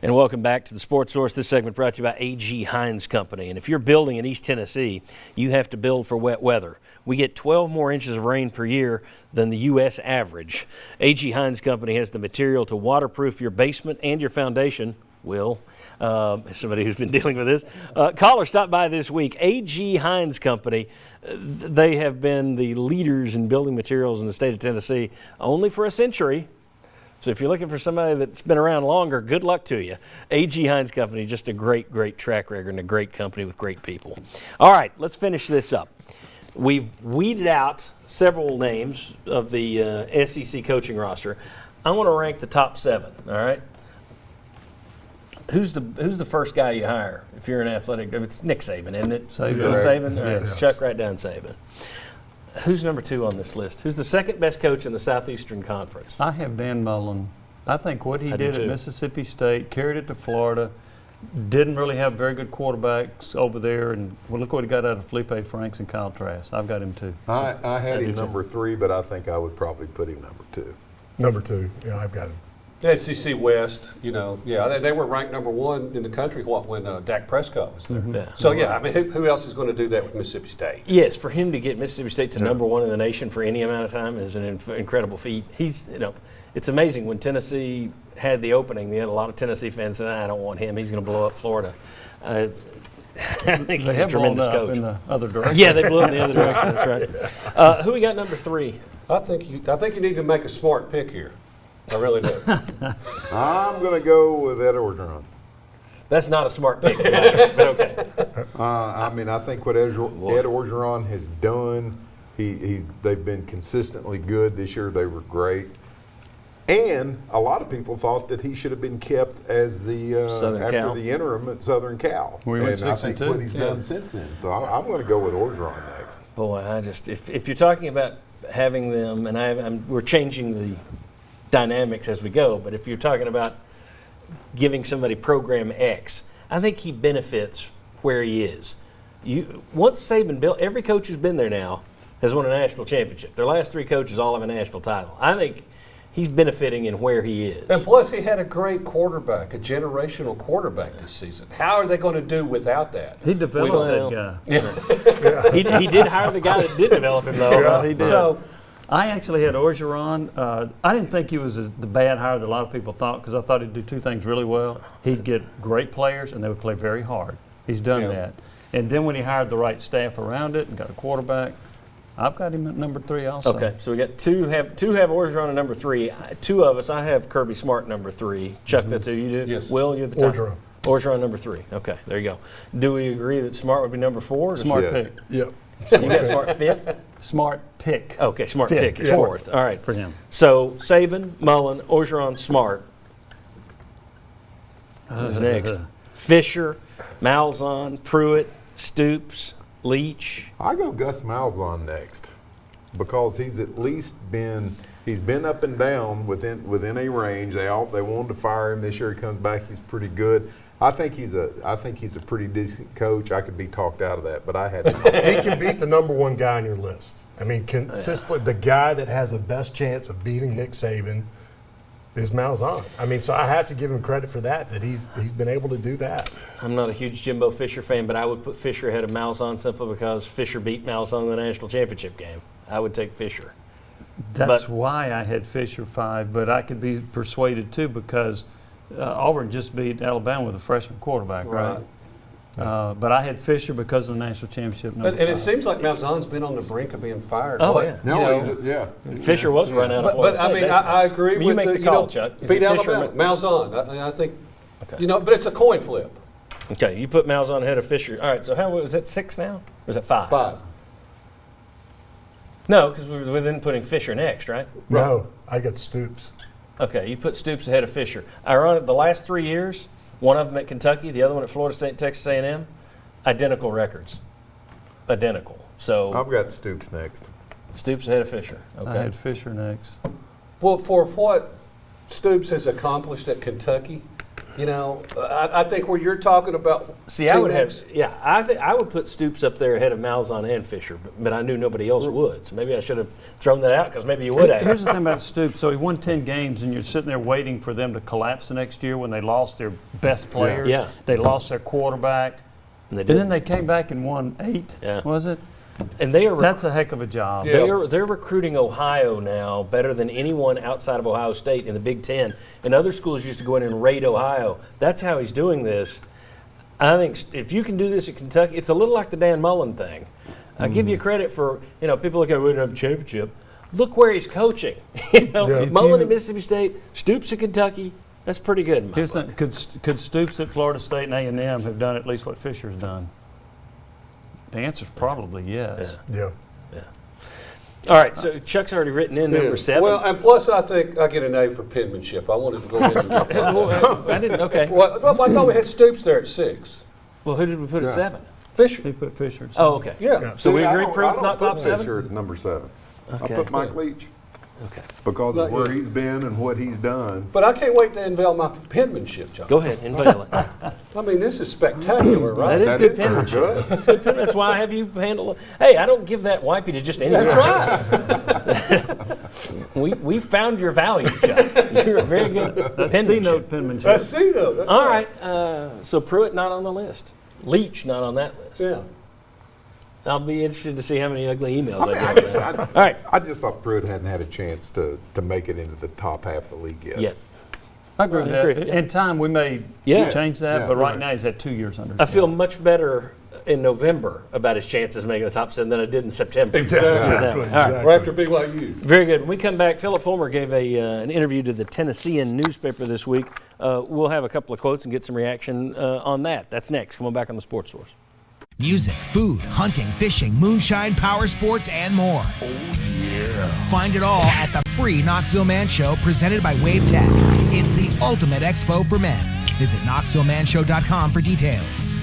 And welcome back to the Sports Source. This segment brought to you by A.G. Hines Company. And if you're building in East Tennessee, you have to build for wet weather. We get 12 more inches of rain per year than the U.S. average. A.G. Hines Company has the material to waterproof your basement and your foundation. Will, somebody who's been dealing with this. Call or stop by this week. A.G. Hines Company, they have been the leaders in building materials in the state of Tennessee only for a century. So if you're looking for somebody that's been around longer, good luck to you. A.G. Hines Company, just a great, great track record and a great company with great people. All right, let's finish this up. We've weeded out several names of the SEC coaching roster. I want to rank the top 7, all right? Who's the first guy you hire if you're an athletic? It's Nick Saban, isn't it? Saban? All right, Chuck right down Saban. Who's number 2 on this list? Who's the second best coach in the Southeastern Conference? I have Dan Mullen. I think what he did at Mississippi State, carried it to Florida, didn't really have very good quarterbacks over there, and well, look what he got out of Felipe Franks and Kyle Trask. I've got him too. I had him number 3, but I think I would probably put him number 2. Number 2, yeah, I've got him. The SEC West, they were ranked number 1 in the country when Dak Prescott was there. Yeah. So, I mean, who else is going to do that with Mississippi State? Yes, for him to get Mississippi State to number 1 in the nation for any amount of time is an incredible feat. It's amazing. When Tennessee had the opening, they had a lot of Tennessee fans saying, I don't want him. He's going to blow up Florida. I think he's a tremendous coach. In the other direction. Yeah, they blew up in the other direction. That's right. Who we got number 3? I think you need to make a smart pick here. I really do. I'm going to go with Ed Orgeron. That's not a smart pick, but okay. I think what Ed Orgeron has done, they've been consistently good this year. They were great. And a lot of people thought that he should have been kept as the the interim at Southern Cal. We went 6-2. What he's done since then. So I'm going to go with Orgeron next. Boy, if you're talking about having them, and we're changing the dynamics as we go, but if you're talking about giving somebody program X, I think he benefits where he is. Once Saban built, every coach who's been there now has won a national championship. Their last 3 coaches all have a national title. I think he's benefiting in where he is. And plus, he had a great quarterback, a generational quarterback this season. How are they going to do without that? He developed that guy. Yeah. He did hire the guy that did develop him, though. Yeah, he did. So, I actually had Orgeron. I didn't think he was the bad hire that a lot of people thought, because I thought he'd do 2 things really well. He'd get great players, and they would play very hard. He's done that. And then when he hired the right staff around it and got a quarterback, I've got him at number 3 also. Okay, so we got two have Orgeron at number 3. 2 of us, I have Kirby Smart number 3. Chuck, that's who you do? Yes. Will, you're the top? Orgeron. Orgeron number 3. Okay, there you go. Do we agree that Smart would be number 4? Smart pick. Yep. You got Smart 5th? Smart pick. Okay, Smart Fifth. pick is 4th. All right. For him. So Saban, Mullen, Orgeron, Smart. Who's next? Fisher, Malzahn, Pruitt, Stoops, Leach. I go Gus Malzahn next, because he's at least been up and down within a range. They wanted to fire him this year. He comes back, he's pretty good. I think he's a pretty decent coach. I could be talked out of that, but I had to. He can beat the number 1 guy on your list. I mean, consistently, the guy that has the best chance of beating Nick Saban is Malzahn. I mean, so I have to give him credit for that he's been able to do that. I'm not a huge Jimbo Fisher fan, but I would put Fisher ahead of Malzahn simply because Fisher beat Malzahn in the national championship game. I would take Fisher. That's why I had Fisher 5, but I could be persuaded too, because Auburn just beat Alabama with a freshman quarterback, right? But I had Fisher because of the national championship. And it seems like Malzahn's been on the brink of being fired. Oh, yeah. No, Fisher was run out of Florida But I mean, I agree with you make the call, Chuck. Beat Alabama. Malzahn. I think, but it's a coin flip. Okay, you put Malzahn ahead of Fisher. All right, so how was that 6 now? Or is that 5? 5. No, because we were then putting Fisher next, right? No, I got Stoops. Okay, you put Stoops ahead of Fisher. Ironic, the last 3 years, one of them at Kentucky, the other one at Florida State and Texas A&M, identical records. Identical. So I've got Stoops next. Stoops ahead of Fisher. Okay. I had Fisher next. Well, for what Stoops has accomplished at Kentucky, You know, I think where you're talking about. See, I would have, teammates- I would put Stoops up there ahead of Malzahn and Fisher, but I knew nobody else would. So maybe I should have thrown that out because maybe you would have. Here's the thing about Stoops. So he won 10 games, and you're sitting there waiting for them to collapse the next year when they lost their best players. Yeah. They lost their quarterback. And they And then did. they came back and won 8, Yeah. was it? And they are That's a heck of a job. Yeah. they're recruiting Ohio now better than anyone outside of Ohio State in the Big Ten. And other schools used to go in and raid Ohio. That's how he's doing this. I think if you can do this at Kentucky, it's a little like the Dan Mullen thing. I give you credit for, people look at, we didn't have a championship. Look where he's coaching. Yeah. Mullen at Mississippi State, Stoops at Kentucky. That's pretty good. in my Here's book. the, could Stoops at Florida State and A&M have done at least what Fisher's done? The answer's probably yes. Yeah. All right, so Chuck's already written in number 7. Well, and plus I think I get an A for penmanship. I wanted to go ahead and get that. Well, I didn't. Okay. Well, I thought we had Stoops there at 6. Well, who did we put at 7? Fisher. He put Fisher at Oh, okay. Yeah. So we See, I agree don't- Pruitt's I not don't top put 7? Fisher at number 7. Okay. I put Mike Leach Okay. because Not of where you. he's been and what he's done. But I can't wait to unveil my penmanship, John. Go ahead, unveil it. I mean, this is spectacular, right? That is That good is very penmanship. good. That's good pen. That's why I have you handle it. Hey, I don't give that wipey to just anyone. That's right. We found your value, Chuck. You're a very good That's penmanship. C-note penmanship. That's C though. That's All right, so Pruitt not on the list. Leach not on that list. Yeah. I'll be interested to see how many ugly emails I mean, I I get. just, I, All right. I just thought Pruitt hadn't had a chance to make it into the top half of the league yet. Yeah. I agree with I agree, that. yeah. In time, we may Yeah. change that, Yeah, but right right. now he's had 2 years under his I feel belt. much better in November about his chances of making the top 7 than I did in September. Exactly. Exactly. All right. Right after BYU. Very good. When we come back, Philip Fulmer gave an interview to the Tennessean newspaper this week. We'll have a couple of quotes and get some reaction on that. That's next. Come on back on the Sports Source. Music, food, hunting, fishing, moonshine, power sports, and more. Oh, yeah. Find it all at the free Knoxville Man Show presented by Wave Tech. It's the ultimate expo for men. Visit KnoxvilleManShow.com for details.